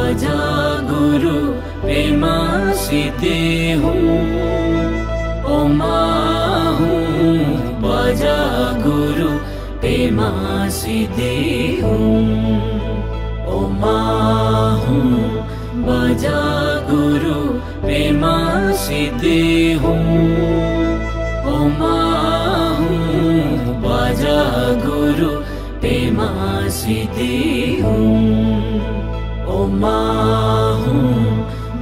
बजा गुरु प्रेमा सीते हूँ ओ माँ हूँ बजा गुरु प्रेमा सीते हूँ ओ माँ हूँ बजा गुरु प्रेमा सीते हूँ ओ माँ हूँ बजा गुरु प्रेमा सीते हूँ ओ माँ हूँ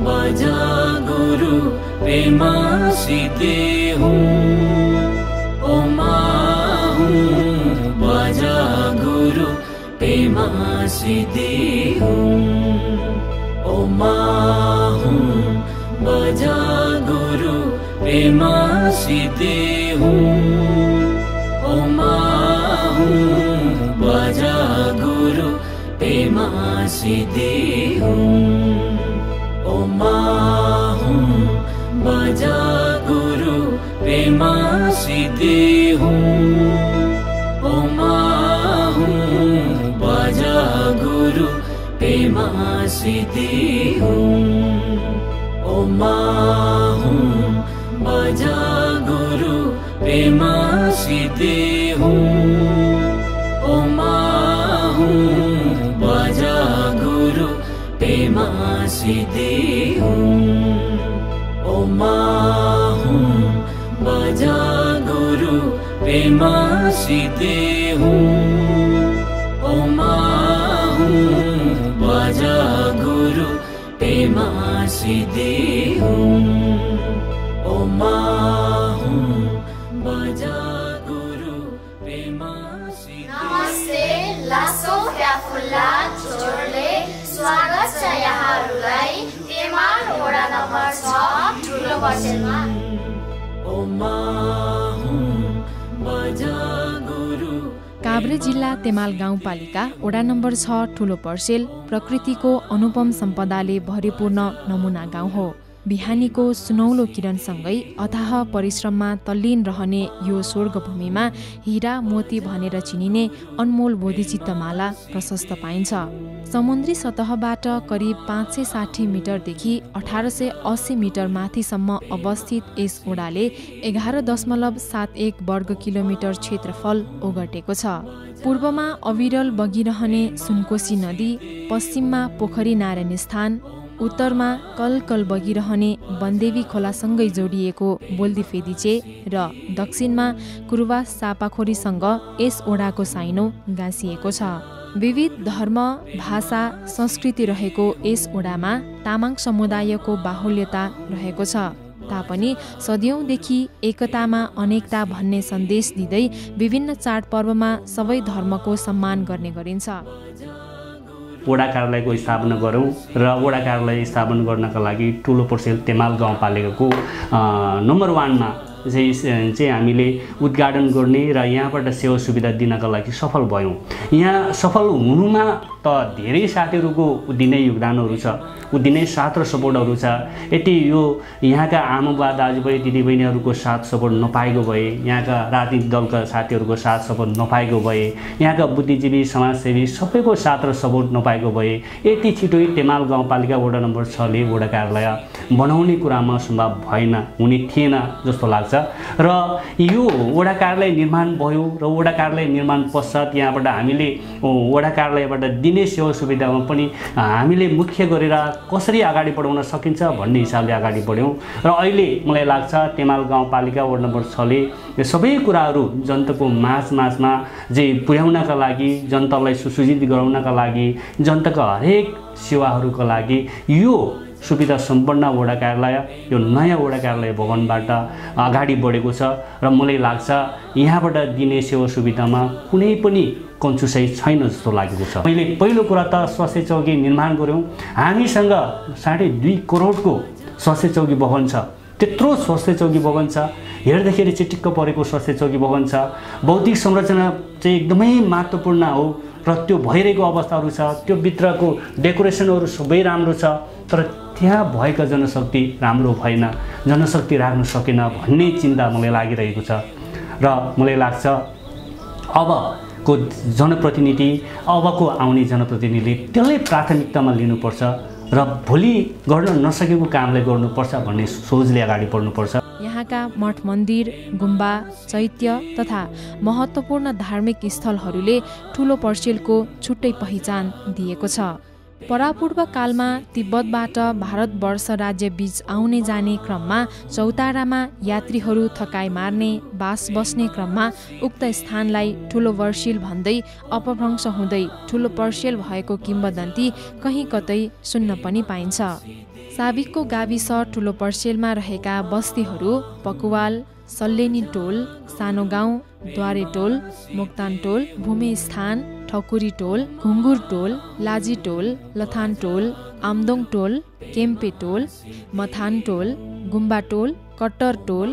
बजा गुरु प्रेमा सीते हूँ ओ माँ हूँ बजा गुरु प्रेमा सीते हूँ ओ माँ हूँ बजा गुरु प्रेमा सीते हूँ ओ माँ हूँ बजा गुरु प्रेमा सीते हूँ ओ माँ हूँ बजा गुरु प्रेमा सीते हूँ ओ माँ हूँ बजा गुरु प्रेमा सीते हूँ ओ माँ हूँ बजा गुरु प्रेमा सीते हूँ ओ माँ हूँ बजा गुरु प्रेमा सीते हूँ ओ माँ हूँ बजा गुरु प्रेमा सीते हूँ ओ माँ हूँ बजा गुरु प्रेमा सीते हूँ ओ माँ हूँ बजा गुरु प्रेमा सीते। नमस्ते, लासो फ्याफुल्ला छोरले स्वागत छ यहाँहरूलाई तेमाल वडा नम्बर 6 ठुलो पर्सेलमा। ओ माँ हूँ बजा गुरु। काभ्रे जिल्ला तेमाल गाउँपालिका वडा नम्बर 6 ठुलो पर्सेल प्रकृतिको अनुपम सम्पदाले भरिपूर्ण नमुना गाउँ हो। बिहानीको सुनौलो किरणसँगै अथाह परिश्रममा तल्लीन रहने यो स्वर्गभूमिमा हीरा मोती भनेर चिनिने अनमोल बोधिचित्तमाला प्रशस्त पाइन्छ। समुद्री सतहबाट करिब 560 मिटरदेखि 1880 मिटर माथिसम्म अवस्थित यस ओडाले 11.71 वर्ग किलोमिटर क्षेत्रफल ओगटेको छ। पूर्वमा अविरल बगिरहने सुनकोशी नदी, पश्चिममा पोखरी नारायण स्थान, उत्तरमा कलकल बगिरहने बन्देवी खोलासँगै जोडिएको बोल्दीफेदिचे र दक्षिणमा कुरुवा सापाखोरीसँग यस ओडाको साइनो गाँसिएको छ। विविध धर्म, भाषा, संस्कृति रहेको यस ओडामा तामाङ समुदायको बाहुल्यता रहेको छ तापनि सदियौंदेखि एकतामा अनेकता भन्ने सन्देश दिँदै विभिन्न चाडपर्वमा सबै धर्मको सम्मान गर्ने गरिन्छ। वडा कार्यालयको स्थापना गऱ्यौँ र वडा कार्यालय स्थापना गर्नका लागि ठुलो पर्सेल तेमाल गाउँपालिकाको नम्बर 1 मा चाहिँ हामीले उद्घाटन गर्ने र यहाँबाट सेवा सुविधा दिनका लागि सफल भयौँ। यहाँ सफल हुनुमा त धेरै साथीहरूको उदिनै योगदानहरू छ, उदिनै साथ र सपोर्टहरू छ। यति यो यहाँका आमाबुवा दाजुभाइ दिदीबहिनीहरूको साथ सपोर्ट नपाएको भए, यहाँका राजनीतिक दलका साथीहरूको साथ सपोर्ट नपाएको भए, यहाँका बुद्धिजीवी समाजसेवी सबैको साथ र सपोर्ट नपाएको भए यति छिटो तेमाल गाउँपालिका वडा नम्बर 6 ले वडा कार्यालय बनाउने कुरामा सम्भव भएन, हुने थिएन जस्तो लाग्छ। र यो वडा कार्यालय निर्माण भयो र वडा कार्यालय निर्माण पश्चात यहाँबाट हामीले वडा कार्यालयबाट दिने सेवा सुविधामा पनि हामीले मुख्य गरेर कसरी अगाडि बढाउन सकिन्छ भन्ने हिसाबले अगाडि बढ्यौँ। र अहिले मलाई लाग्छ तेमाल गाउँपालिका वडा नम्बर 6 ले सबै कुराहरू जनताको माझमा चाहिँ पुर्याउनका लागि, जनतालाई सुसज्जित गराउनका लागि, जनताका हरेक सेवाहरूका लागि यो सुविधा सम्पन्न वडा कार्यालय, यो नयाँ वडा कार्यालय भवनबाट अगाडि बढेको छ। र मलाई लाग्छ यहाँबाट दिने सेवा सुविधामा कुनै पनि कन्जुसाइ छैन जस्तो लागेको छ। मैले पहिलो कुरा त स्वास्थ्य चौकी निर्माण गऱ्यौँ। हामीसँग 2.5 करोडको स्वास्थ्य चौकी भवन छ। त्यत्रो स्वास्थ्य चौकी भवन छ, हेर्दाखेरि चिटिक्क परेको स्वास्थ्य चौकी भवन छ। भौतिक संरचना चाहिँ एकदमै महत्त्वपूर्ण हो र त्यो भइरहेको अवस्थाहरू छ। त्यो भित्रको डेकोरेसनहरू सबै राम्रो छ, तर त्यहाँ भएका जनशक्ति राम्रो भएन, जनशक्ति राख्न सकेन भन्ने चिन्ता मलाई लागिरहेको छ। र मलाई लाग्छ अबको जनप्रतिनिधि, अबको आउने जनप्रतिनिधिले त्यसलाई प्राथमिकतामा लिनुपर्छ र भोलि गर्न नसकेको कामलाई गर्नुपर्छ भन्ने सोचले अगाडि बढ्नुपर्छ। यहाँका मठ मन्दिर, गुम्बा, चैत्य तथा महत्त्वपूर्ण धार्मिक स्थलहरूले ठुलो पर्सेलको छुट्टै पहिचान दिएको छ। परापूर्व कालमा तिब्बतबाट भारतवर्ष राज्य बीच आउने जाने क्रममा चौतारामा यात्रीहरू थकाइ मार्ने, बास बस्ने क्रममा उक्त स्थानलाई ठुलो पर्सेल भन्दै अपभ्रंश हुँदै ठुलो पर्सेल भएको किम्वदन्ती कहीँ कतै सुन्न पनि पाइन्छ। साबिकको गाविस ठुलो पर्सेलमा रहेका बस्तीहरू पकुवाल, सल्लेनी टोल, सानो गाउँ, द्वारे टोल, मोक्तान टोल, भूमि स्थान, ठकुरी टोल, घुङ्गुर टोल, लाजी टोल, लथान टोल, आमदोङ टोल, केम्पे टोल, मथान टोल, गुम्बा टोल, कट्टर टोल,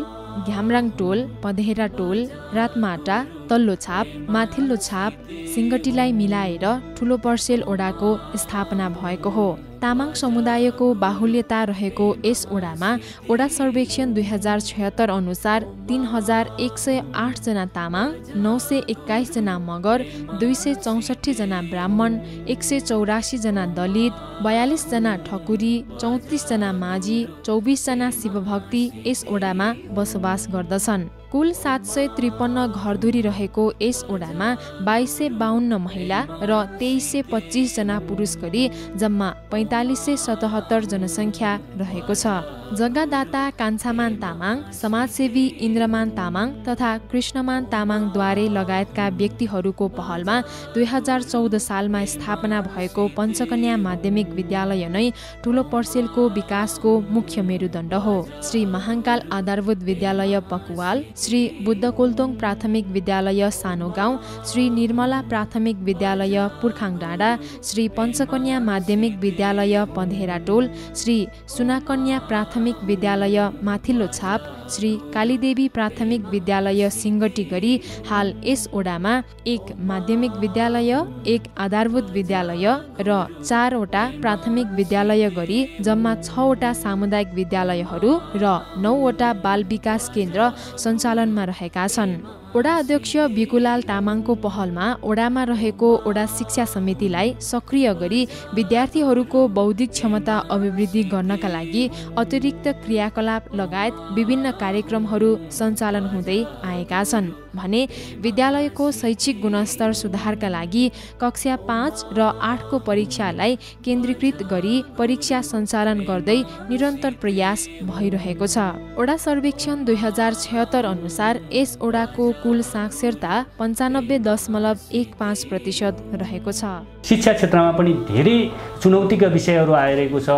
घ्यामराङ टोल, पधेरा टोल, रातमाटा, तल्लो छाप, माथिल्लो छाप, सिङ्गटीलाई मिलाएर ठुलो पर्सेल ओडाको स्थापना भएको हो। तामाङ समुदायको बाहुल्यता रहेको यस ओडामा ओडा सर्वेक्षण 2076 अनुसार 3108 जना तामाङ, 921 जना मगर, 264 जना ब्राह्मण, 184 जना दलित, 42 जना ठकुरी, 34 जना माझी, 24 जना शिवभक्ति यस ओडामा बसोबास गर्दछन्। कुल 753 घरधुरी रहेको यस ओडामा 2252 महिला र 2325 जना पुरुष गरी जम्मा 4577 जनसङ्ख्या रहेको छ। जग्गादाता कान्छामान तामाङ, समाजसेवी इन्द्रमान तामाङ तथा कृष्णमान तामाङद्वारे लगायतका व्यक्तिहरूको पहलमा 2014 सालमा स्थापना भएको पञ्चकन्या माध्यमिक विद्यालय नै ठुलो पर्सेलको विकासको मुख्य मेरुदण्ड हो। श्री महाङ्काल आधारभूत विद्यालय पकुवाल, श्री बुद्धकोलतोङ प्राथमिक विद्यालय सानो गाउँ, श्री निर्मला प्राथमिक विद्यालय पुर्खाङ डाँडा, श्री पञ्चकन्या माध्यमिक विद्यालय पधेरा टोल, श्री सुनाकन्या प्राथमिक विद्यालय माथिल्लो छाप, श्री कालीदेवी प्राथमिक विद्यालय सिङ्गटी गरी हाल यस ओडामा 1 माध्यमिक विद्यालय, 1 आधारभूत विद्यालय र 4 वटा प्राथमिक विद्यालय गरी जम्मा 6 वटा सामुदायिक विद्यालयहरू र 9 वटा बाल विकास केन्द्र सञ्चालनमा रहेका छन्। ओडा अध्यक्ष बिकुलाल तामाङको पहलमा ओडामा रहेको ओडा शिक्षा समितिलाई सक्रिय गरी विद्यार्थीहरूको बौद्धिक क्षमता अभिवृद्धि गर्नका लागि अतिरिक्त क्रियाकलाप लगायत विभिन्न कार्यक्रमहरू सञ्चालन हुँदै आएका छन् भने विद्यालयको शैक्षिक गुणस्तर सुधारका लागि कक्षा 5 र 8 को परीक्षालाई केन्द्रीकृत गरी परीक्षा सञ्चालन गर्दै निरन्तर प्रयास भइरहेको छ। ओडा सर्वेक्षण 2076 अनुसार यस ओडाको कुल साक्षरता 95.15% रहेको छ। शिक्षा क्षेत्रमा पनि धेरै चुनौतीका विषयहरू आइरहेको छ।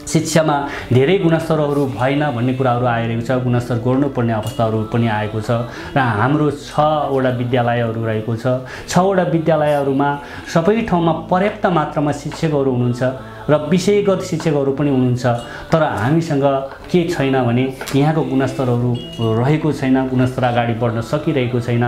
शिक्षामा धेरै गुणस्तरहरू भएन भन्ने कुराहरू आइरहेको छ। गुणस्तर गर्नुपर्ने अवस्थाहरू पनि आएको छ र हाम्रो 6 वटा विद्यालयहरू रहेको छ। 6 वटा विद्यालयहरूमा सबै ठाउँमा पर्याप्त मात्रामा शिक्षकहरू हुनुहुन्छ र विषयगत शिक्षकहरू पनि हुनुहुन्छ, तर हामीसँग के छैन भने यहाँको गुणस्तरहरू रहेको छैन, गुणस्तर अगाडि बढ्न सकिरहेको छैन।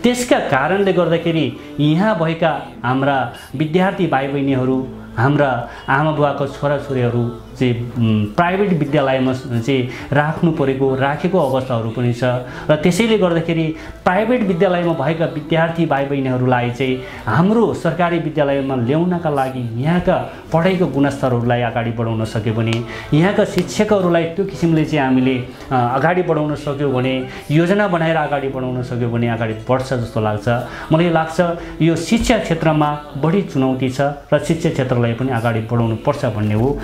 त्यसका कारणले गर्दाखेरि यहाँ भएका हाम्रा विद्यार्थी भाइ बहिनीहरू, हाम्रा आमा बुवाको छोराछोरीहरू चाहिँ प्राइभेट विद्यालयमा चाहिँ राखेको अवस्थाहरू पनि छ र त्यसैले गर्दाखेरि प्राइभेट विद्यालयमा भएका विद्यार्थी भाइ बहिनीहरूलाई चाहिँ हाम्रो सरकारी विद्यालयमा ल्याउनका लागि यहाँका पढाइको गुणस्तरहरूलाई अगाडि बढाउन सक्यो भने, यहाँका शिक्षकहरूलाई त्यो किसिमले चाहिँ हामीले अगाडि बढाउन सक्यौँ भने, योजना बनाएर अगाडि बढाउन सक्यो भने अगाडि बढ्छ जस्तो लाग्छ। मलाई लाग्छ यो शिक्षा क्षेत्रमा बढी चुनौती छ र शिक्षा क्षेत्रलाई पनि अगाडि बढाउनु पर्छ भन्ने हो।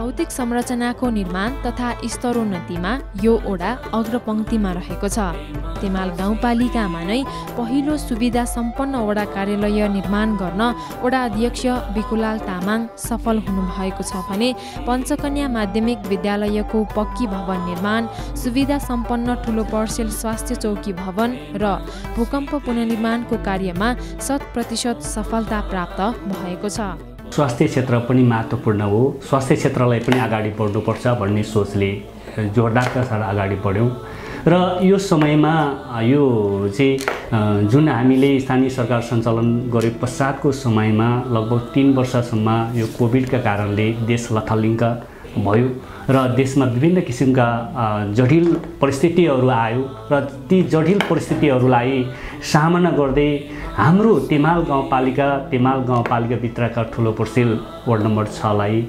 भौतिक संरचनाको निर्माण तथा स्तरोन्नतिमा यो ओडा अग्रपङ्क्तिमा रहेको छ। तेमाल गाउँपालिकामा नै पहिलो सुविधा सम्पन्न ओडा कार्यालय निर्माण गर्न ओडा अध्यक्ष बिकुलाल तामाङ सफल हुनुभएको छ भने पञ्चकन्या माध्यमिक विद्यालयको पक्की भवन निर्माण, सुविधा सम्पन्न ठुलो पर्सेल स्वास्थ्य चौकी भवन र भूकम्प पुनर्निर्माणको कार्यमा 100% सफलता प्राप्त भएको छ। स्वास्थ्य क्षेत्र पनि महत्त्वपूर्ण हो। स्वास्थ्य क्षेत्रलाई पनि अगाडि बढ्नुपर्छ भन्ने सोचले जोडदारका साथ अगाडि बढ्यौँ र यो समयमा यो चाहिँ जुन हामीले स्थानीय सरकार सञ्चालन गरे पश्चातको समयमा लगभग 3 वर्षसम्म यो कोभिडका कारणले देश लथालिङ्ग भयो र र देशमा विभिन्न किसिमका जटिल परिस्थितिहरू आयो र ती जटिल परिस्थितिहरूलाई सामना गर्दै हाम्रो तेमाल गाउँपालिकाभित्रका ठुलो पर्सेल वार्ड नम्बर 6 लाई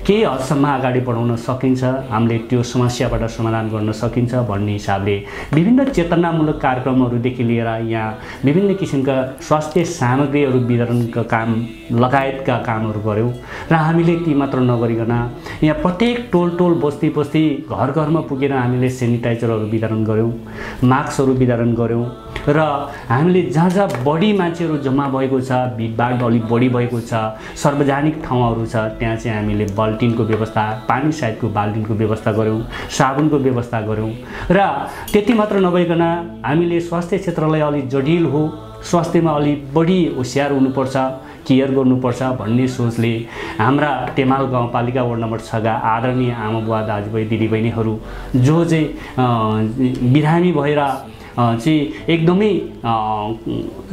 केही हदसम्म अगाडि बढाउन सकिन्छ, हामीले त्यो समस्याबाट समाधान गर्न सकिन्छ भन्ने हिसाबले विभिन्न चेतनामूलक कार्यक्रमहरूदेखि लिएर यहाँ विभिन्न किसिमका स्वास्थ्य सामग्रीहरू वितरणका काम लगायतका कामहरू गऱ्यौँ र हामीले ती मात्र नगरिकन यहाँ प्रत्येक टोल बस्ती घर घरमा पुगेर हामीले सेनिटाइजरहरू वितरण गऱ्यौँ, मास्कहरू वितरण गऱ्यौँ र हामीले जहाँ बढी मान्छेहरू जम्मा भएको छ, भिडभाड अलिक बढी भएको छ, सार्वजनिक ठाउँहरू छ, त्यहाँ चाहिँ हामीले बाल्टिनको व्यवस्था, पानी सहितको बाल्टिनको व्यवस्था गऱ्यौँ, साबुनको व्यवस्था गऱ्यौँ र त्यति मात्र नभइकन हामीले स्वास्थ्य क्षेत्रलाई अलिक जटिल हो, स्वास्थ्यमा अलिक बढी होसियार हुनुपर्छ, केयर गर्नुपर्छ भन्ने सोचले हाम्रा तेमाल गाउँपालिका वार्ड नम्बर 6 का आदरणीय आमाबुवा दाजुभाइ दिदीबहिनीहरू जो चाहिँ बिरामी भएर चाहिँ एकदमै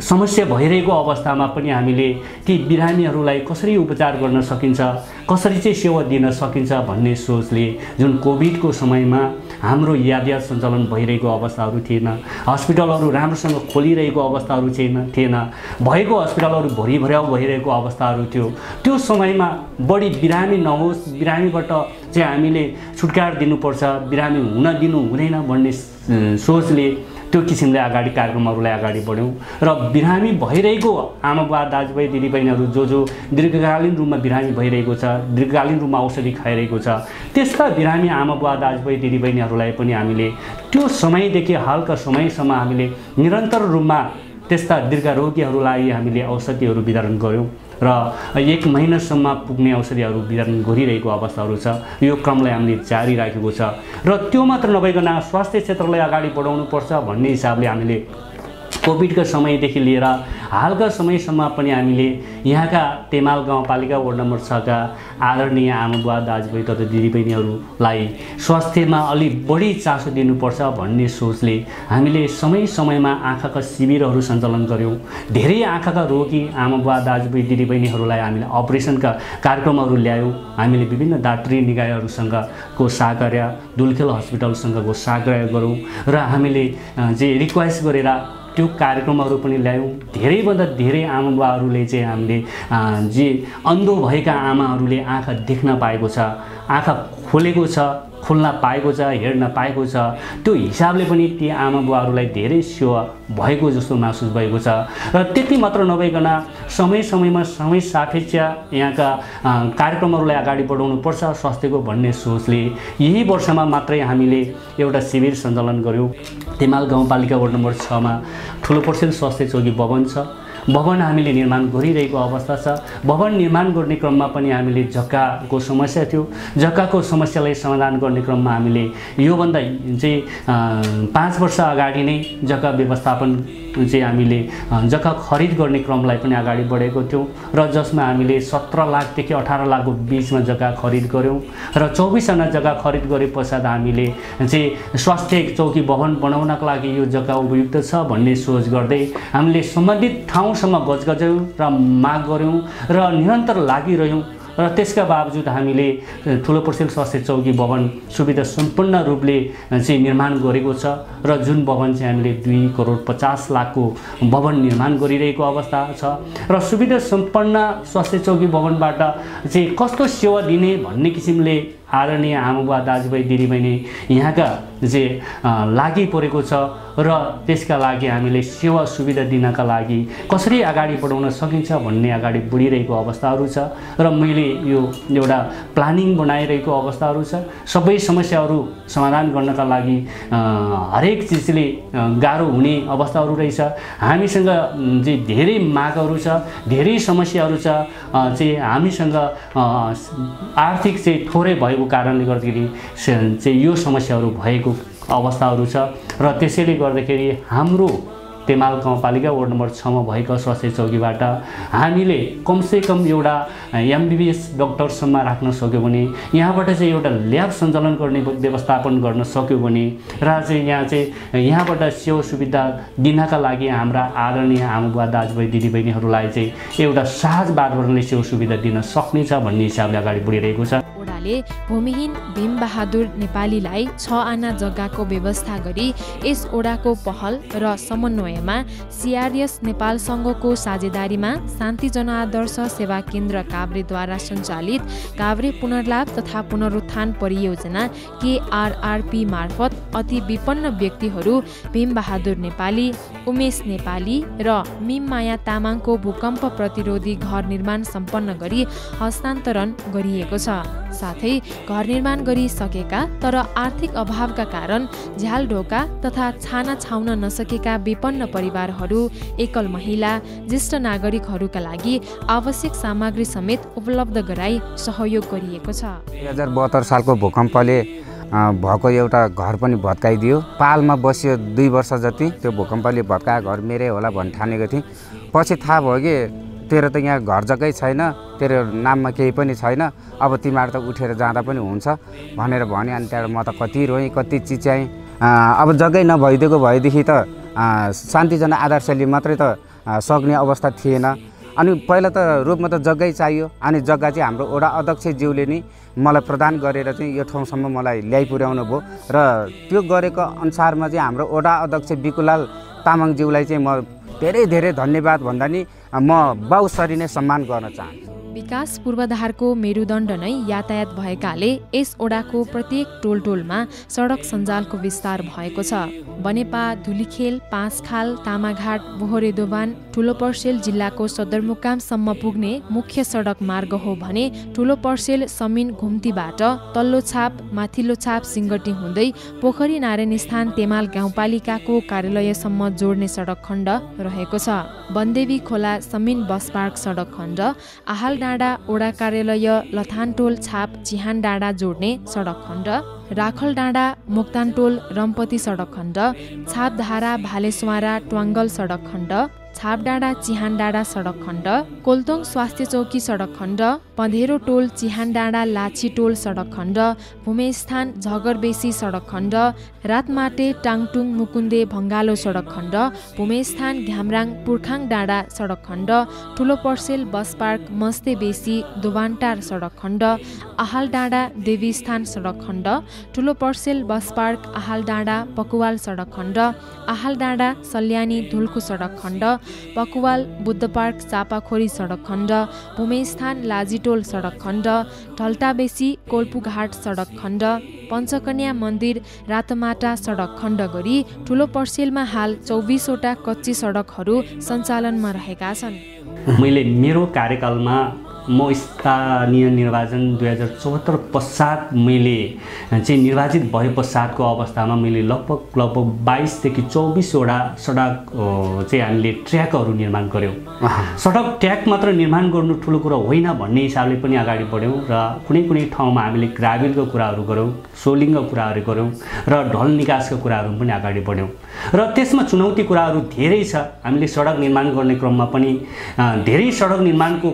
समस्या भइरहेको अवस्थामा पनि हामीले ती बिरामीहरूलाई कसरी उपचार गर्न सकिन्छ, कसरी चाहिँ सेवा दिन सकिन्छ भन्ने सोचले जुन कोभिडको समयमा हाम्रो यातायात सञ्चालन भइरहेको अवस्थाहरू थिएन, हस्पिटलहरू राम्रोसँग खोलिरहेको अवस्थाहरू थिएन, भएको हस्पिटलहरू भरिभर्याउ भइरहेको अवस्थाहरू थियो, त्यो समयमा बढी बिरामी नहोस्, बिरामीबाट चाहिँ हामीले छुटकारा दिनुपर्छ, बिरामी हुन दिनु हुँदैन भन्ने सोचले त्यो किसिमले अगाडि कार्यक्रमहरूलाई अगाडि बढ्यौँ र बिरामी भइरहेको आमाबुवा दाजुभाइ दिदीबहिनीहरू जो दीर्घकालीन रूपमा बिरामी भइरहेको छ, दीर्घकालीन रूपमा औषधि खाइरहेको छ, त्यस्ता बिरामी आमाबुवा दाजुभाइ दिदीबहिनीहरूलाई पनि हामीले त्यो समयदेखि हालका समयसम्म हामीले निरन्तर रूपमा त्यस्ता दीर्घरोगीहरूलाई हामीले औषधिहरू वितरण गऱ्यौँ र 1 महिनासम्म पुग्ने औषधिहरू वितरण गरिरहेको अवस्थाहरू छ। यो क्रमलाई हामीले जारी राखेको छ र त्यो मात्र नभइकन स्वास्थ्य क्षेत्रलाई अगाडि बढाउनुपर्छ भन्ने हिसाबले हामीले कोभिडका समयदेखि लिएर हालका समयसम्म पनि हामीले यहाँका तेमाल गाउँपालिका वार्ड नम्बर 6 का आदरणीय आमाबुवा दाजुभाइ तथा दिदीबहिनीहरूलाई स्वास्थ्यमा अलिक बढी चासो दिनुपर्छ भन्ने सोचले हामीले समय-समयमा आँखाका शिविरहरू सञ्चालन गऱ्यौँ। धेरै आँखाका रोगी आमाबुवा दाजुभाइ दिदीबहिनीहरूलाई हामीले अपरेसनका कार्यक्रमहरू ल्यायौँ। हामीले विभिन्न डाक्टरी निकायहरूसँगको सहकार्य, दुलखेल हस्पिटलसँगको सहकार्य गऱ्यौँ र हामीले चाहिँ रिक्वेस्ट गरेर त्यो कार्यक्रमहरू पनि ल्यायौँ। धेरैभन्दा धेरै आमाबुवाहरूले चाहिँ हामीले जे अन्धो भएका आमाहरूले आँखा देख्न पाएको छ, आँखा खोलेको छ, खोल्न पाएको छ, हेर्न पाएको छ, त्यो हिसाबले पनि ती आमाबुवाहरूलाई धेरै सेवा भएको जस्तो महसुस भएको छ र त्यति मात्र नभइकन समय-समयमा समय सापेक्ष यहाँका कार्यक्रमहरूलाई अगाडि बढाउनुपर्छ स्वास्थ्यको भन्ने सोचले यही वर्षमा मात्रै हामीले एउटा शिविर सञ्चालन गऱ्यौँ। तेमाल गाउँपालिका वार्ड नम्बर 6 मा ठुलो पर्सेल स्वास्थ्य चौकी भवन छ। भवन हामीले निर्माण गरिरहेको अवस्था छ। भवन निर्माण गर्ने क्रममा पनि हामीले जग्गाको समस्या थियो। जग्गाको समस्यालाई समाधान गर्ने क्रममा हामीले योभन्दा चाहिँ 5 वर्ष अगाडि नै जग्गा व्यवस्थापन चाहिँ हामीले जग्गा खरिद गर्ने क्रमलाई पनि अगाडि बढेको थियौँ र जसमा हामीले 17 लाखदेखि 18 लाखको बिचमा जग्गा खरिद गऱ्यौँ र 24 जना जग्गा खरिद गरे पश्चात हामीले चाहिँ स्वास्थ्य चौकी भवन बनाउनका लागि यो जग्गा उपयुक्त छ भन्ने सोच गर्दै हामीले सम्बन्धित ठाउँसम्म गजगज्यौँ र माग गऱ्यौँ र निरन्तर लागिरह्यौँ र त्यसका बावजुद हामीले ठुलो पर्सेल स्वास्थ्य चौकी भवन सुविधा सम्पन्न रूपले चाहिँ निर्माण गरेको छ र जुन भवन चाहिँ हामीले 2 करोड 50 लाखको भवन निर्माण गरिरहेको अवस्था छ र सुविधा सम्पन्न स्वास्थ्य चौकी भवनबाट चाहिँ कस्तो सेवा दिने भन्ने किसिमले आदरणीय आमाबुवा दाजुभाइ दिदीबहिनी यहाँका चाहिँ लागि परेको छ र त्यसका लागि हामीले सेवा सुविधा दिनका लागि कसरी अगाडि बढाउन सकिन्छ भन्ने अगाडि बढिरहेको अवस्थाहरू छ र मैले यो एउटा प्लानिङ बनाइरहेको अवस्थाहरू छ। सबै समस्याहरू समाधान गर्नका लागि हरेक चिजले गाह्रो हुने अवस्थाहरू रहेछ। हामीसँग चाहिँ धेरै मागहरू छ, धेरै समस्याहरू छ, चाहिँ हामीसँग आर्थिक चाहिँ थोरै भएको कारणले गर्दाखेरि चाहिँ यो समस्याहरू भएको अवस्थाहरू छ र त्यसैले गर्दाखेरि हाम्रो तेमाल गाउँपालिका वार्ड नम्बर 6 मा भएको स्वास्थ्य चौकीबाट हामीले कमसेकम एउटा एमबीबीएस डाक्टरसम्म राख्न सक्यो भने, यहाँबाट चाहिँ एउटा ल्याब सञ्चालन गर्ने व्यवस्थापन गर्न सक्यो भने र चाहिँ यहाँबाट सेवा सुविधा दिनका लागि हाम्रा आदरणीय आमाबुवा दाजुभाइ दिदीबहिनीहरूलाई चाहिँ एउटा सहज वातावरणले सेवा सुविधा दिन सक्नेछ भन्ने हिसाबले अगाडि बढिरहेको छ। नगरपालिकाले भूमिहीन भीमबहादुर नेपालीलाई 6 आना जग्गाको व्यवस्था गरी यस ओडाको पहल र समन्वयमा CRS नेपाल संघको साझेदारीमा शान्ति जनआदर्श सेवा केन्द्र काभ्रेद्वारा सञ्चालित काभ्रे पुनर्लाभ तथा पुनरुत्थान परियोजना KRRP मार्फत अति विपन्न व्यक्तिहरू भीमबहादुर नेपाली, उमेश नेपाली र मिममाया तामाङको भूकम्प प्रतिरोधी घर निर्माण सम्पन्न गरी हस्तान्तरण गरिएको छ। साथै घर निर्माण गरिसकेका तर आर्थिक अभावका कारण झ्याल ढोका तथा छाना छाउन नसकेका विपन्न परिवारहरू, एकल महिला, ज्येष्ठ नागरिकहरूका लागि आवश्यक सामग्री समेत उपलब्ध गराई सहयोग गरिएको छ। 2072 सालको भूकम्पले भएको एउटा घर पनि भत्काइदियो। पालमा बस्यो 2 वर्ष जति, त्यो भूकम्पले भत्काए घर मेरै होला भन्ने ठानेको थिएँ। पछि थाहा भयो कि तेरो त यहाँ घर जग्गै छैन, तेरो नाममा केही पनि छैन, अब तिमीहरू त उठेर जाँदा पनि हुन्छ भनेर भने। अनि त्यहाँबाट म त कति रोएँ, कति चिच्याएँ। अब जग्गै नभइदिएको भएदेखि त शान्ति जनआदर्शले मात्रै त सक्ने अवस्था थिएन। अनि पहिला त रूपमा त जग्गै चाहियो। अनि जग्गा चाहिँ हाम्रो वडा अध्यक्षज्यूले नि मलाई प्रदान गरेर चाहिँ यो ठाउँसम्म मलाई ल्याइ पुर्याउनु भयो र त्यो गरेको अनुसारमा चाहिँ हाम्रो वडा अध्यक्ष विकुलाल तामाङज्यूलाई चाहिँ म धेरै धेरै धन्यवाद भन्दा नि म बाउसरी नै सम्मान गर्न चाहन्छु। विकास पूर्वाधारको मेरुदण्ड नै यातायात भएकाले यस ओडाको प्रत्येक टोलटोलमा सडक सञ्जालको विस्तार भएको छ। बनेपा, धुलीखेल, पाँचखाल, तामाघाट, बोहरे दोभान, ठुलो पर्सेल जिल्लाको सदरमुकामसम्म पुग्ने मुख्य सडक मार्ग हो भने ठुलो पर्सेल समिन घुम्तीबाट तल्लो छाप, माथिल्लो छाप सिङ्गटी हुँदै पोखरी नारायणस्थान तेमाल गाउँपालिकाको कार्यालयसम्म जोड्ने सडक खण्ड रहेको छ। बन्देवी खोला समिन बस पार्क सडक खण्ड, आहाल डाँडा ओडा कार्यालय लथानटोल छाप चिहान डाँडा जोड्ने सडक खण्ड, राखल डाँडा मोक्तानटोल रम्पती सडक खण्ड, छापधारा भालेस्वारा ट्वाङ्गल सडक खण्ड, छापडाँडा चिहान डाँडा सडक खण्ड, कोलतोङ स्वास्थ्य चौकी सडक खण्ड, पँधेरो टोल चिहान डाँडा लाछी टोल सडक खण्ड, भूमेस्थान झगरबेसी सडक खण्ड, रातमाटे टाङटुङ मुकुन्दे भङ्गालो सडक खण्ड, भूमेस्थान घ्यामराङ पुर्खाङ डाँडा सडक खण्ड, ठुलो पर्सेल बस पार्क मस्ते बेसी दोबानटार सडक खण्ड, आहाल डाँडा देवीस्थान सडक खण्ड, ठुलो पर्सेल बस पार्क आहाल डाँडा पकुवाल सडक खण्ड, आहाल डाँडा सल्यानी धुल्खु सडक खण्ड, पकुवाल बुद्ध पार्क चापाखोरी सडक खण्ड, भूमेस्थान लाजीटोल सडक खण्ड, ढल्टाबेसी कोल्पुघाट सडक खण्ड, पञ्चकन्या मन्दिर रातमाटा सडक खण्ड गरी ठुलो पर्सेलमा हाल 24 वटा कच्ची सडकहरू सञ्चालनमा रहेका छन्। मैले मेरो कार्यकालमा म स्थानीय निर्वाचन 2074 पश्चात मैले चाहिँ निर्वाचित भए पश्चातको अवस्थामा मैले लगभग 22 देखि 24 वटा सडक चाहिँ हामीले ट्र्याकहरू निर्माण गऱ्यौँ। सडक ट्र्याक मात्र निर्माण गर्नु ठुलो कुरा होइन भन्ने हिसाबले पनि अगाडि बढ्यौँ र कुनै कुनै ठाउँमा हामीले ग्राभेलको कुराहरू गऱ्यौँ, सोलिङको कुराहरू गऱ्यौँ र ढल निकासको कुराहरू पनि अगाडि बढ्यौँ। र त्यसमा चुनौती कुराहरू धेरै छ। हामीले सडक निर्माण गर्ने क्रममा पनि धेरै सडक निर्माणको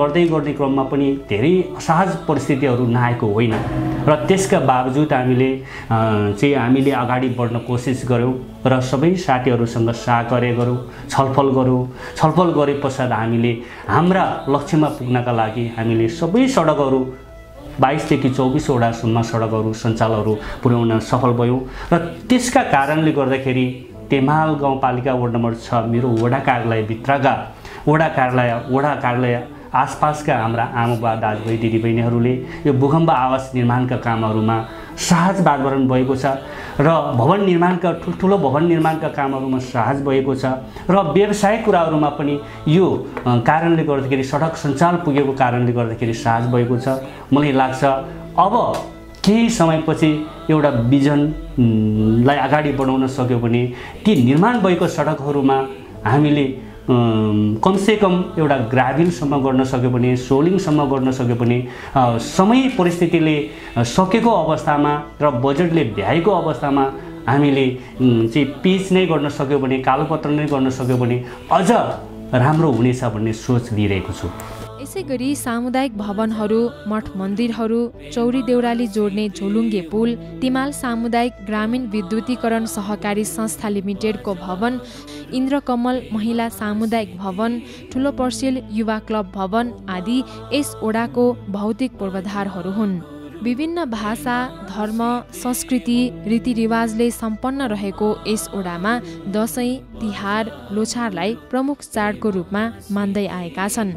गर्दै क्रममा पनि धेरै असहज परिस्थितिहरू नआएको होइन र त्यसका बावजुद हामीले अगाडि बढ्न कोसिस गऱ्यौँ र सबै साथीहरूसँग सहकार्य गऱ्यौँ, छलफल गरे पश्चात हामीले हाम्रा लक्ष्यमा पुग्नका लागि हामीले सबै सडकहरू 22 देखि 24 वटासम्म सडकहरू सञ्चालनहरू पुर्याउन सफल भयौँ र त्यसका कारणले गर्दाखेरि तेमाल गाउँपालिका वडा नम्बर 6 मेरो वडा कार्यालयभित्रका वडा कार्यालय आसपासका हाम्रा आमाबुवा दाजुभाइ दिदीबहिनीहरूले यो भूकम्प आवास निर्माणका कामहरूमा सहज वातावरण भएको छ र ठुलो भवन निर्माणका कामहरूमा सहज भएको छ र व्यवसायिक कुराहरूमा पनि यो कारणले गर्दाखेरि सडक सञ्चाल पुगेको कारणले गर्दाखेरि सहज भएको छ। मलाई लाग्छ अब केही समयपछि एउटा भिजनलाई अगाडि बढाउन सक्यो भने ती निर्माण भएको सडकहरूमा हामीले कमसेकम एउटा ग्राभेलसम्म गर्न सक्यो भने, सोलिङसम्म गर्न सक्यो भने, समय परिस्थितिले सकेको अवस्थामा र बजेटले भ्याएको अवस्थामा हामीले चाहिँ पिच नै गर्न सक्यो भने, कालोपत्र नै गर्न सक्यो भने अझ राम्रो हुनेछ भन्ने सोच लिइरहेको छु। यसै गरी सामुदायिक भवनहरू, मठ मन्दिरहरू, चौरी देउराली जोड्ने झोलुङ्गे पुल, तिमाल सामुदायिक ग्रामीण विद्युतीकरण सहकारी संस्था लिमिटेडको भवन, इन्द्रकमल महिला सामुदायिक भवन, ठुलो पर्सेल युवा क्लब भवन आदि यस ओडाको भौतिक पूर्वाधारहरू हुन्। विभिन्न भाषा, धर्म, संस्कृति, रीतिरिवाजले सम्पन्न रहेको यस ओडामा दशैं, तिहार, लोछारलाई प्रमुख चाडको रूपमा मान्दै आएका छन्।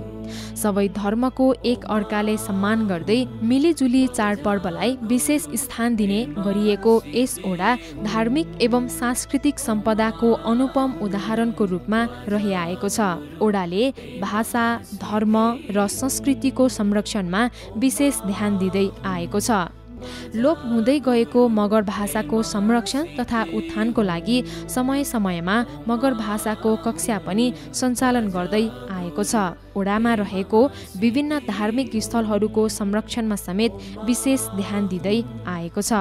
सबै धर्मको एक अर्काले सम्मान गर्दै मिलिजुली चाडपर्वलाई विशेष स्थान दिने गरिएको यस ओडा धार्मिक एवं सांस्कृतिक सम्पदाको अनुपम उदाहरणको रूपमा रहिआएको छ। ओडाले भाषा, धर्म र संस्कृतिको संरक्षणमा विशेष ध्यान दिँदै आएको छ। लोप हुँदै गएको मगर भाषाको संरक्षण तथा उत्थानको लागि समय समयमा मगर भाषाको कक्षा पनि सञ्चालन गर्दै आएको छ। ओडामा रहेको विभिन्न धार्मिक स्थलहरूको संरक्षणमा समेत विशेष ध्यान दिँदै आएको छ।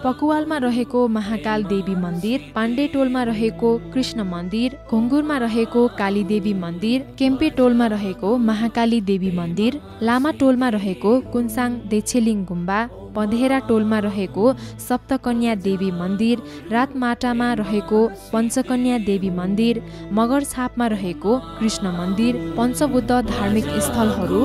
पकुवालमा रहेको महाकाल देवी मन्दिर, पाण्डेटोलमा रहेको कृष्ण मन्दिर, घुङ्गुरमा रहेको कालीदेवी मन्दिर, केम्पेटोलमा रहेको महाकाली देवी मन्दिर, लामाटोलमा रहेको कुन्साङ देछेलिङ गुम्बा, पँधेरा टोलमा रहेको सप्तकन्या देवी मन्दिर, रातमाटामा रहेको पञ्चकन्या देवी मन्दिर, मगरछापमा रहेको कृष्ण मन्दिर, पञ्चबुद्ध धार्मिक स्थलहरू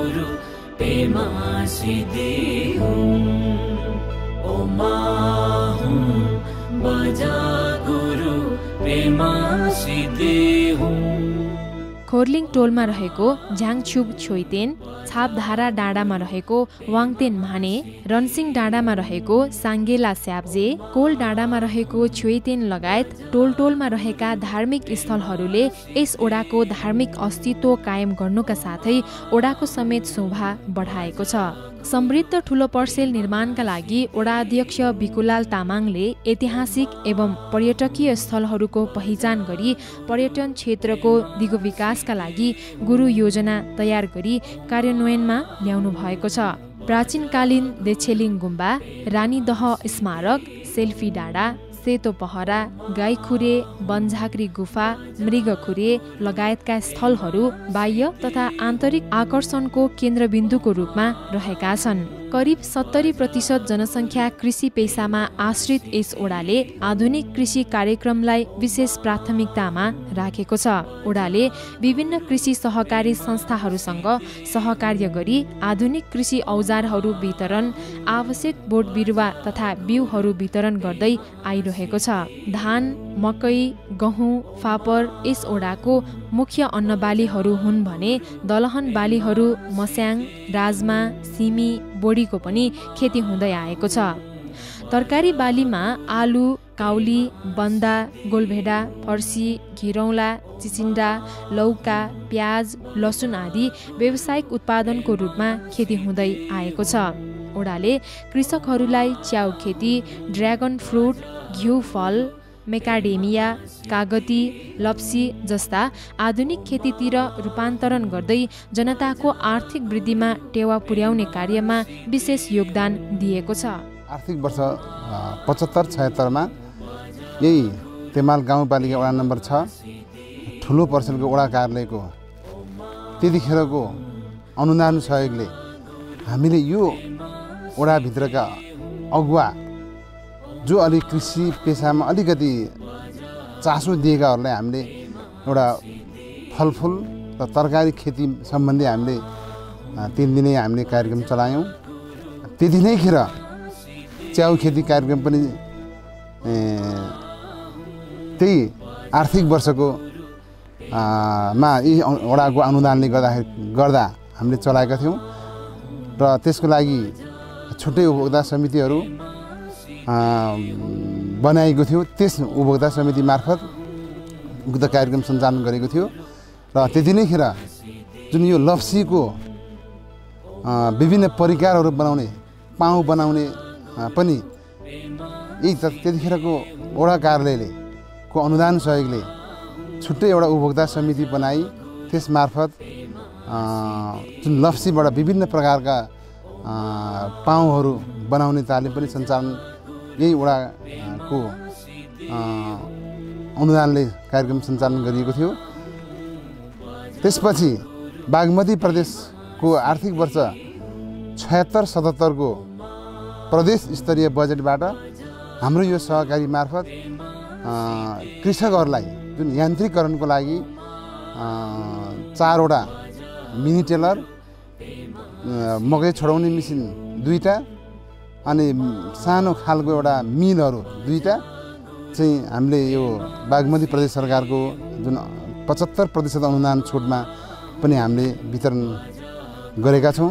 खोर्लिङ टोलमा रहेको झ्याङछुब छोइतेन, छापधारा डाँडामा रहेको वाङतेन माने, रनसिङ डाँडामा रहेको साङ्गेला स्याब्जे, कोल डाँडामा रहेको छोइतेन लगायत टोलटोलमा रहेका धार्मिक स्थलहरूले यस ओडाको धार्मिक अस्तित्व कायम गर्नुका साथै ओडाको समेत शोभा बढाएको छ। समृद्ध ठुलो पर्सेल निर्माणका लागि ओडा अध्यक्ष भिकुलाल तामाङले ऐतिहासिक एवं पर्यटकीय स्थलहरूको पहिचान गरी पर्यटन क्षेत्रको दिगो विकासका लागि गुरु योजना तयार गरी कार्यान्वयनमा ल्याउनु भएको छ। प्राचीनकालीन देछेलिङ गुम्बा, रानीदह स्मारक, सेल्फी डाँडा, सेतो पहरा, गाईखुरे, बनझाक्री गुफा, मृगखुरे लगायतका स्थलहरू बाह्य तथा आन्तरिक आकर्षणको केन्द्रबिन्दुको रूपमा रहेका छन्। करिब 70% जनसङ्ख्या कृषि पेसामा आश्रित यस ओडाले आधुनिक कृषि कार्यक्रमलाई विशेष प्राथमिकतामा राखेको छ। ओडाले विभिन्न कृषि सहकारी संस्थाहरूसँग सहकार्य गरी आधुनिक कृषि औजारहरू वितरण, आवश्यक बोट बिरुवा तथा बिउहरू वितरण गर्दै आइरहेको छ। धान, मकै, गहुँ, फापर यस ओडाको मुख्य अन्नबालीहरू हुन् भने दलहन बालीहरू मस्याङ, राजमा, सिमी, बोडीको पनि खेती हुँदै आएको छ। तरकारी बालीमा आलु, काउली, बन्दा, गोलभेडा, फर्सी, घिरौँला, चिचिन्डा, लौका, प्याज, लसुन आदि व्यावसायिक उत्पादनको रूपमा खेती हुँदै आएको छ। ओडाले कृषकहरूलाई च्याउ खेती, ड्र्यागन फ्रुट, घिउ फल, मेकाडेमिया, कागती, लप्सी जस्ता आधुनिक खेतीतिर रूपान्तरण गर्दै जनताको आर्थिक वृद्धिमा टेवा पुर्याउने कार्यमा विशेष योगदान दिएको छ। आर्थिक वर्ष 75-76मा यही तेमाल गाउँपालिका वडा नम्बर 6 ठुलो पर्सेलको वडा कार्यालयको त्यतिखेरको अनुदान सहयोगले हामीले यो वडाभित्रका अगुवा जो अलिक कृषि पेसामा अलिकति चासो दिएकाहरूलाई हामीले एउटा फलफुल र तरकारी खेती सम्बन्धी हामीले 3 दिने हामीले कार्यक्रम चलायौँ। त्यति नै खेर च्याउ खेती कार्यक्रम पनि त्यही आर्थिक वर्षको मा यी वडाको अनुदानले गर्दा हामीले चलाएका थियौँ र त्यसको लागि छुट्टै उपभोक्ता समितिहरू बनाएको थियो। त्यस उपभोक्ता समिति मार्फत उक्त कार्यक्रम सञ्चालन गरेको थियो र त्यति नै खेर जुन यो लप्सीको विभिन्न परिकारहरू बनाउने, पाउ बनाउने पनि यही त्यतिखेरको वडा कार्यालयले को अनुदान सहयोगले छुट्टै एउटा उपभोक्ता समिति बनाई त्यस मार्फत जुन लप्सीबाट विभिन्न प्रकारका पाउहरू बनाउने तालिम पनि सञ्चालन यही वडाको अनुदानले कार्यक्रम सञ्चालन गरिएको थियो। त्यसपछि बागमती प्रदेशको आर्थिक वर्ष 76-77 को प्रदेश स्तरीय बजेटबाट हाम्रो यो सहकारी मार्फत कृषकहरूलाई जुन यान्त्रिकरणको लागि 4वटा मिनी टेलर, मकै छोडाउने मेसिन 2टा अनि सानो खालको एउटा मिलहरू 2टा चाहिँ हामीले यो बागमती प्रदेश सरकारको जुन 75% अनुदान छुटमा पनि हामीले वितरण गरेका छौँ।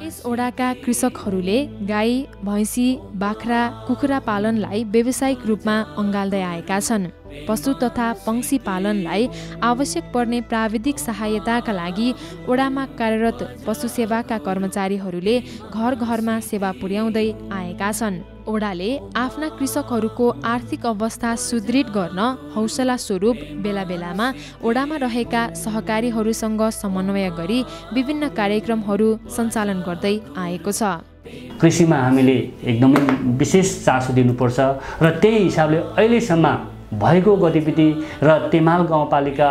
यस ओडाका कृषकहरूले गाई, भैँसी, बाख्रा, कुखुरा पालनलाई व्यावसायिक रूपमा अँगाल्दै आएका छन्। पशु तथा पंक्षी पालनलाई आवश्यक पर्ने प्राविधिक सहायताका लागि ओडामा कार्यरत पशु सेवाका कर्मचारीहरूले घर घरमा सेवा पुर्याउँदै आएका छन्। ओडाले आफ्ना कृषकहरूको आर्थिक अवस्था सुदृढ गर्न हौसला स्वरूप बेला बेलामा ओडामा रहेका सहकारीहरूसँग समन्वय गरी विभिन्न कार्यक्रमहरू सञ्चालन गर्दै आएको छ। कृषिमा हामीले एकदमै विशेष चासो दिनुपर्छ र त्यही हिसाबले अहिलेसम्म भएको गतिविधि र तेमाल गाउँपालिका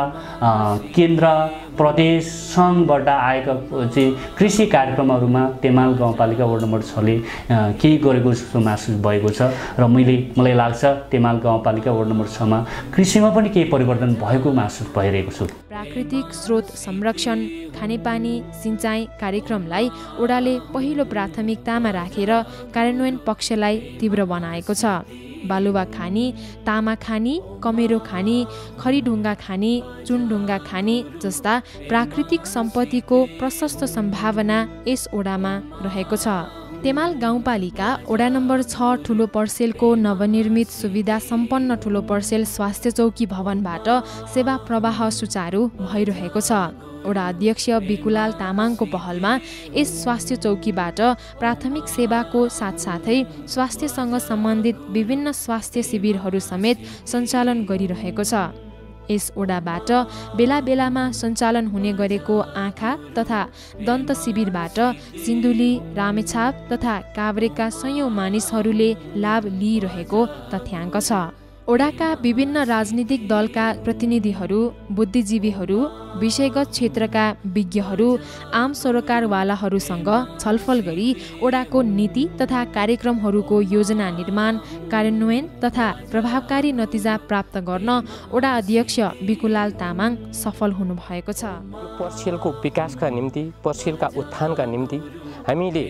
केन्द्र, प्रदेश, सङ्घबाट आएका चाहिँ कृषि कार्यक्रमहरूमा तेमाल गाउँपालिका वडा नम्बर 6 ले केही गरेको जस्तो महसुस भएको छ र मलाई लाग्छ तेमाल गाउँपालिका वडा नम्बर 6 मा कृषिमा पनि केही परिवर्तन भएको महसुस भइरहेको छु। प्राकृतिक स्रोत संरक्षण, खानेपानी, सिँचाइ कार्यक्रमलाई ओडाले पहिलो प्राथमिकतामा राखेर कार्यान्वयन पक्षलाई तीव्र बनाएको छ। बालुवा खानी, तामा खानी, कमेरो खानी, खरीढुङ्गा खानी, चुनढुङ्गा खानी जस्ता प्राकृतिक सम्पत्तिको प्रशस्त सम्भावना यस ओडामा रहेको छ। तेमाल गाउँपालिका ओडा नम्बर 6 ठुलो पर्सेलको नवनिर्मित सुविधा सम्पन्न ठुलो पर्सेल स्वास्थ्य चौकी भवनबाट सेवा प्रवाह सुचारू भइरहेको छ। ओडा अध्यक्ष बिकुलाल तामाङको पहलमा यस स्वास्थ्य चौकीबाट प्राथमिक सेवाको साथसाथै स्वास्थ्यसँग सम्बन्धित विभिन्न स्वास्थ्य शिविरहरू समेत सञ्चालन गरिरहेको छ। यस ओडाबाट बेला बेलामा सञ्चालन हुने गरेको आँखा तथा दन्त शिविरबाट सिन्धुली, रामेछाप तथा काभ्रेका सयौं मानिसहरूले लाभ लिइरहेको तथ्याङ्क छ। ओडाका विभिन्न राजनीतिक दलका प्रतिनिधिहरू, बुद्धिजीवीहरू, विषयगत क्षेत्रका विज्ञहरू, आम सरोकारवालाहरूसँग छलफल गरी ओडाको नीति तथा कार्यक्रमहरूको योजना निर्माण, कार्यान्वयन तथा प्रभावकारी नतिजा प्राप्त गर्न ओडा अध्यक्ष बिकुलाल तामाङ सफल हुनुभएको छ। पर्सेलको विकासका निम्ति, पर्सेलका उत्थानका निम्ति हामीले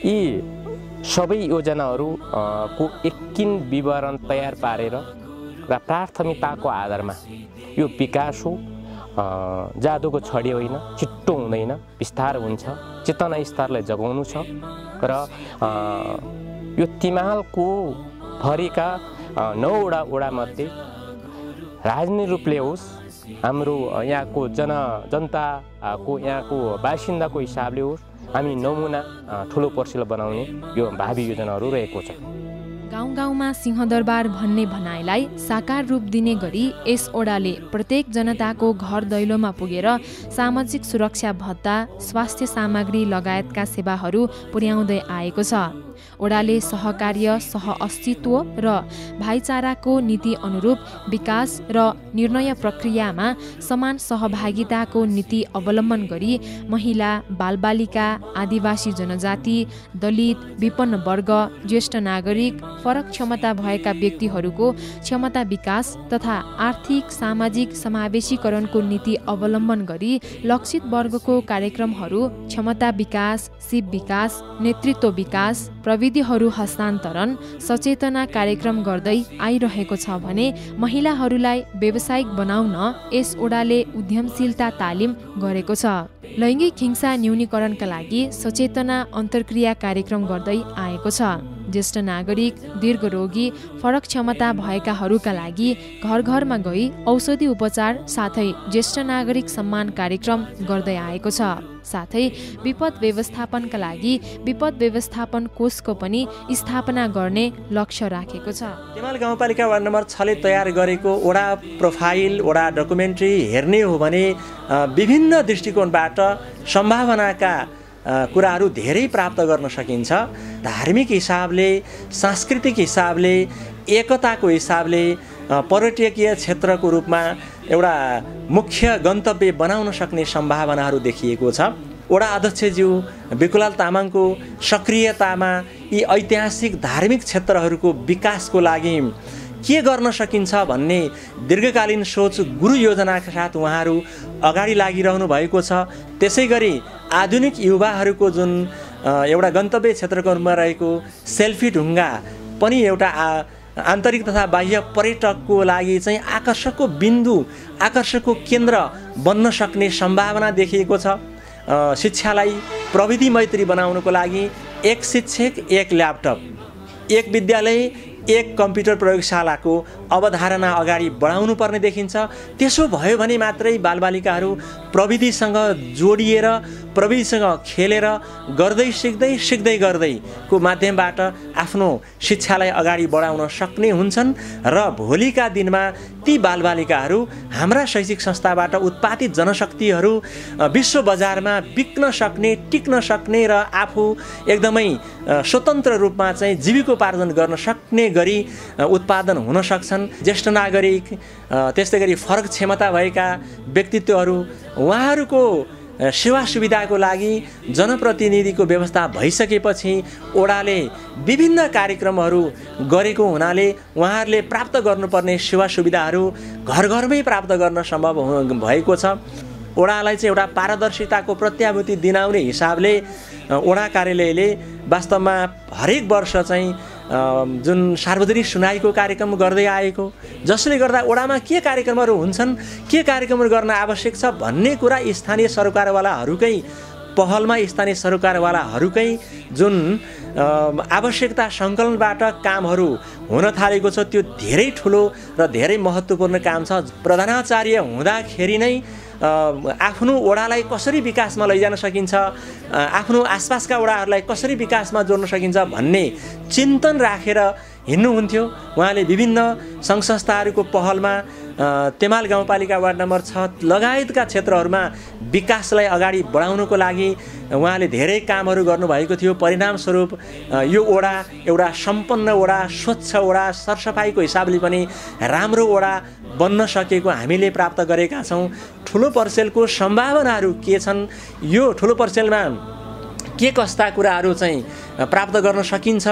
यी सबै योजनाहरूको एकिन विवरण तयार पारेर र प्राथमिकताको आधारमा यो विकास हो, जादुको छडी होइन, छिट्टो हुँदैन, बिस्तार हुन्छ, चेतना स्तरलाई जगाउनु छ र यो तिमालको भरिका 9वटा ओडामध्ये राजनीतिक रूपले होस्, हाम्रो यहाँको जनताको यहाँको बासिन्दाको हिसाबले होस्, हामी नमुना ठुलो पर्सेल बनाउने यो भावी योजनाहरू रहेको छ। गाउँ गाउँमा सिंहदरबार भन्ने भनाइलाई साकार रूप दिने गरी यस ओडाले प्रत्येक जनताको घर दैलोमा पुगेर सामाजिक सुरक्षा भत्ता, स्वास्थ्य सामग्री लगायतका सेवाहरू पुर्याउँदै आएको छ। ओडाले सहकार्य, सहअस्तित्व र भाइचाराको नीति अनुरूप विकास र निर्णय प्रक्रियामा समान सहभागिताको नीति अवलम्बन गरी महिला, बालबालिका, आदिवासी जनजाति, दलित, विपन्न वर्ग, ज्येष्ठ नागरिक, फरक क्षमता भएका व्यक्तिहरूको क्षमता विकास तथा आर्थिक सामाजिक समावेशीकरणको नीति अवलम्बन गरी लक्षित वर्गको कार्यक्रमहरू क्षमता विकास, सिप विकास, नेतृत्व विकास, प्रविधिहरू हस्तान्तरण, सचेतना कार्यक्रम गर्दै आइरहेको छ भने महिलाहरूलाई व्यावसायिक बनाउन यस ओडाले उद्यमशीलता तालिम गरेको छ। लैङ्गिक हिंसा न्यूनीकरणका लागि सचेतना अन्तर्क्रिया कार्यक्रम गर्दै आएको छ। ज्येष्ठ नागरिक, दीर्घरोगी, फरक क्षमता भएकाहरूका लागि घर घरमा गई औषधि उपचार साथै ज्येष्ठ नागरिक सम्मान कार्यक्रम गर्दै आएको छ। साथै विपद व्यवस्थापनका लागि विपद व्यवस्थापन कोषको पनि स्थापना गर्ने लक्ष्य राखेको छ। तेमाल गाउँपालिका वार्ड नम्बर 6 ले तयार गरेको ओडा प्रोफाइल, ओडा डकुमेन्ट्री हेर्ने हो भने विभिन्न दृष्टिकोणबाट सम्भावनाका कुराहरू धेरै प्राप्त गर्न सकिन्छ। धार्मिक हिसाबले, सांस्कृतिक हिसाबले, एकताको हिसाबले, पर्यटकीय क्षेत्रको रूपमा एउटा मुख्य गन्तव्य बनाउन सक्ने सम्भावनाहरू देखिएको छ। ओडा अध्यक्षज्यू बिकुलाल तामाङको सक्रियतामा यी ऐतिहासिक धार्मिक क्षेत्रहरूको विकासको लागि के गर्न सकिन्छ भन्ने दीर्घकालीन सोच गुरु योजनाका साथ उहाँहरू अगाडि लागिरहनु भएको छ। त्यसै गरी आधुनिक युवाहरूको जुन एउटा गन्तव्य क्षेत्रको रूपमा रहेको सेल्फी ढुङ्गा पनि एउटा आन्तरिक तथा बाह्य पर्यटकको लागि चाहिँ आकर्षकको बिन्दु, आकर्षकको केन्द्र बन्न सक्ने सम्भावना देखिएको छ। शिक्षालाई प्रविधि मैत्री बनाउनको लागि एक शिक्षक एक ल्यापटप, एक विद्यालय एक कम्प्युटर प्रयोगशालाको अवधारणा अगाडि बढाउनु पर्ने देखिन्छ। त्यसो भयो भने मात्रै बालबालिकाहरू प्रविधिसँग जोडिएर, प्रविधिसँग खेलेर, गर्दै सिक्दै सिक्दै गर्दैको माध्यमबाट आफ्नो शिक्षालाई अगाडि बढाउन सक्ने हुन्छन् र भोलिका दिनमा ती बालबालिकाहरू हाम्रा शैक्षिक संस्थाबाट उत्पादित जनशक्तिहरू विश्व बजारमा बिक्न सक्ने, टिक्न सक्ने र आफू एकदमै स्वतन्त्र रूपमा चाहिँ जीविकोपार्जन गर्न सक्ने गरी उत्पादन हुन सक्छन्। ज्येष्ठ नागरिक, त्यस्तै गरी फरक क्षमता भएका व्यक्तित्वहरू, उहाँहरूको सेवा सुविधाको लागि जनप्रतिनिधिको व्यवस्था भइसकेपछि ओडाले विभिन्न कार्यक्रमहरू गरेको हुनाले उहाँहरूले प्राप्त गर्नुपर्ने सेवा सुविधाहरू घर घरमै प्राप्त गर्न सम्भव भएको छ। ओडालाई चाहिँ एउटा पारदर्शिताको प्रत्याभूति दिनाउने हिसाबले ओडा कार्यालयले वास्तवमा हरेक वर्ष चाहिँ जुन सार्वजनिक सुनाइको कार्यक्रम गर्दै आएको, जसले गर्दा ओडामा के कार्यक्रमहरू हुन्छन्, के कार्यक्रमहरू गर्न आवश्यक छ भन्ने कुरा स्थानीय सरकारवालाहरूकै पहलमा, स्थानीय सरकारवालाहरूकै जुन आवश्यकता सङ्कलनबाट कामहरू हुन थालेको छ, त्यो धेरै ठुलो र धेरै महत्त्वपूर्ण काम छ। प्रधानाचार्य हुँदाखेरि नै आफ्नो ओडालाई कसरी विकासमा लैजान सकिन्छ, आफ्नो आसपासका ओडाहरूलाई कसरी विकासमा जोड्न सकिन्छ भन्ने चिन्तन राखेर हिँड्नुहुन्थ्यो। उहाँले विभिन्न सङ्घ संस्थाहरूको पहलमा तेमाल गाउँपालिका वार्ड नम्बर 6 लगायतका क्षेत्रहरूमा विकासलाई अगाडि बढाउनको लागि उहाँले धेरै कामहरू गर्नुभएको थियो। परिणामस्वरूप यो ओडा एउटा सम्पन्न ओडा, स्वच्छ ओडा, सरसफाइको हिसाबले पनि राम्रो ओडा बन्न सकेको हामीले प्राप्त गरेका छौँ। ठुलो पर्सेलको सम्भावनाहरू के छन्, यो ठुलो पर्सेलमा के कस्ता कुराहरू चाहिँ प्राप्त गर्न सकिन्छ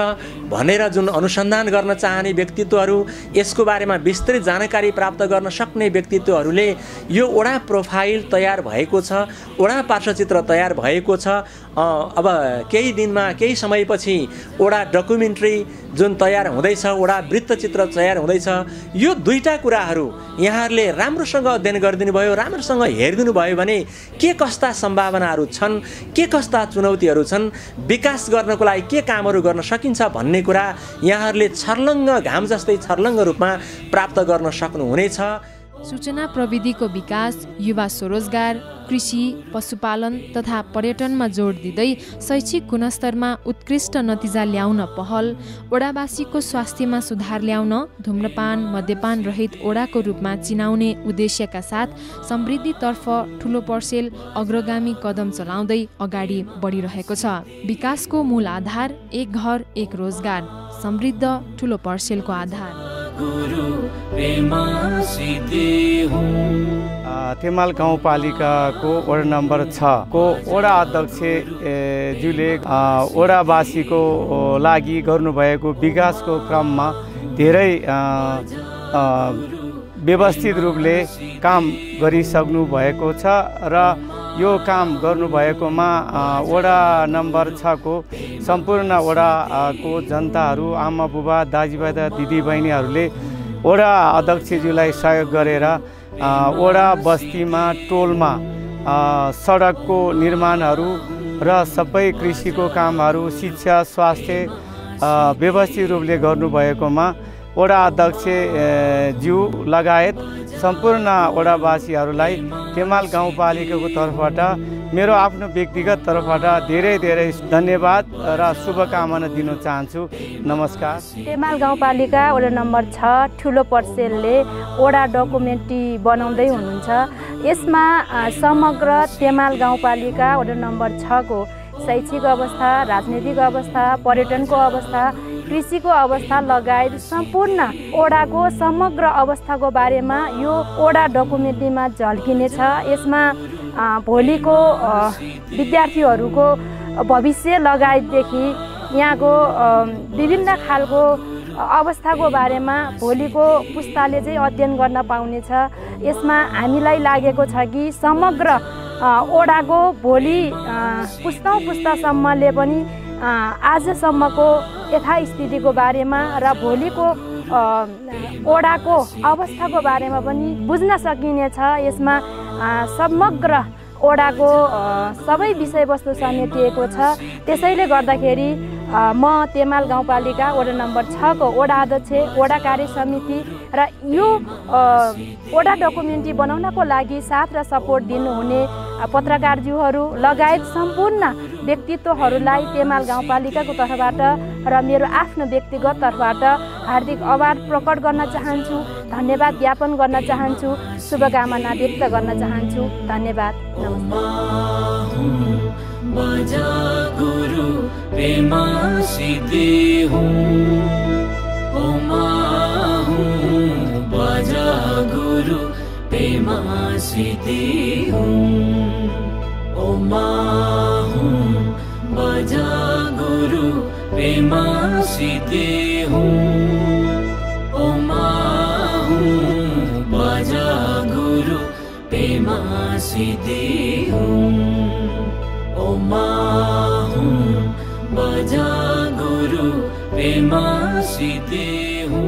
भनेर जुन अनुसन्धान गर्न चाहने व्यक्तित्वहरू, यसको बारेमा विस्तृत जानकारी प्राप्त गर्न सक्ने व्यक्तित्वहरूले यो ओडा प्रोफाइल तयार भएको छ, ओडा पार्श्वचित्र तयार भएको छ। अब केही दिनमा, केही समयपछि ओडा डकुमेन्ट्री जुन तयार हुँदैछ, ओडा वृत्तचित्र तयार हुँदैछ। यो दुईटा कुराहरू यहाँहरूले राम्रोसँग अध्ययन गरिदिनु भयो, राम्रोसँग हेरिदिनु भयो भने के कस्ता सम्भावनाहरू छन्, के कस्ता चुनौतीहरू छन्, विकास गर्नको लागि के कामहरू गर्न सकिन्छ भन्ने कुरा यहाँहरूले छर्लङ्ग घाम जस्तै छर्लङ्ग रूपमा प्राप्त गर्न सक्नुहुनेछ। सूचना प्रविधिको विकास, युवा स्वरोजगार, कृषि, पशुपालन तथा पर्यटनमा जोड दिँदै शैक्षिक गुणस्तरमा उत्कृष्ट नतिजा ल्याउन पहल, ओडावासीको स्वास्थ्यमा सुधार ल्याउन धुम्रपान, मद्यपान रहित ओडाको रूपमा चिनाउने उद्देश्यका साथ समृद्धितर्फ ठुलो पर्सेल अग्रगामी कदम चलाउँदै अगाडि बढिरहेको छ। विकासको मूल आधार एक घर एक रोजगार, समृद्ध ठुलो पर्सेलको आधार। तेमाल गाउँपालिकाको वडा नम्बर 6 को वडा अध्यक्ष ज्यूले वडावासीको लागि गर्नुभएको विकासको क्रममा धेरै व्यवस्थित रूपले काम गरिसक्नु भएको छ र यो काम गर्नुभएकोमा वडा नम्बर 6 को सम्पूर्ण वडाको जनताहरू, आमा बुबा, दाजुभाइ तथा दिदीबहिनीहरूले वडा अध्यक्षज्यूलाई सहयोग गरेर वडा बस्तीमा, टोलमा सडकको निर्माणहरू र सबै कृषिको कामहरू, शिक्षा, स्वास्थ्य व्यवस्थित रूपले गर्नुभएकोमा वडा अध्यक्ष ज्यू लगायत सम्पूर्ण वडावासीहरूलाई तेमाल गाउँपालिकाको तर्फबाट, मेरो आफ्नो व्यक्तिगत तर्फबाट धेरै धेरै धन्यवाद र शुभकामना दिन चाहन्छु। नमस्कार। तेमाल गाउँपालिका वडा नम्बर 6 ठुलो पर्सेलले वडा डकुमेन्ट्री बनाउँदै हुनुहुन्छ। यसमा समग्र तेमाल गाउँपालिका वडा नम्बर 6 को शैक्षिक अवस्था, राजनीतिक अवस्था, पर्यटनको अवस्था, कृषिको अवस्था लगायत सम्पूर्ण ओडाको समग्र अवस्थाको बारेमा यो ओडा डकुमेन्ट्रीमा झल्किनेछ। यसमा भोलिको विद्यार्थीहरूको भविष्य लगायतदेखि यहाँको विभिन्न खालको अवस्थाको बारेमा भोलिको पुस्ताले चाहिँ अध्ययन गर्न पाउनेछ। यसमा हामीलाई लागेको छ कि समग्र ओडाको भोलि पुस्तासम्मले पनि आजसम्मको यथास्थितिको बारेमा र भोलिको ओडाको अवस्थाको बारेमा पनि बुझ्न सकिनेछ। यसमा समग्र ओडाको सबै विषयवस्तु समेटिएको छ। त्यसैले गर्दाखेरि म तेमाल गाउँपालिका वडा नम्बर 6 को वडा अध्यक्ष, वडा कार्य समिति र यो वडा डकुमेन्ट्री बनाउनको लागि साथ र सपोर्ट दिनुहुने पत्रकारज्यूहरू लगायत सम्पूर्ण व्यक्तित्वहरूलाई तेमाल गाउँपालिकाको तर्फबाट र मेरो आफ्नो व्यक्तिगत तर्फबाट हार्दिक आभार प्रकट गर्न चाहन्छु, धन्यवाद ज्ञापन गर्न चाहन्छु, शुभकामना व्यक्त गर्न चाहन्छु। धन्यवाद। बजा गुरु प्रेमासी देहु ओ माहु बजा गुरु प्रेमासी देहु ओ माहु बजा गुरु प्रेमासी देहु ओ माहु बजा गुरु प्रेमासी देहु ओ माहु बजा गुरु प्रेमासी देहु।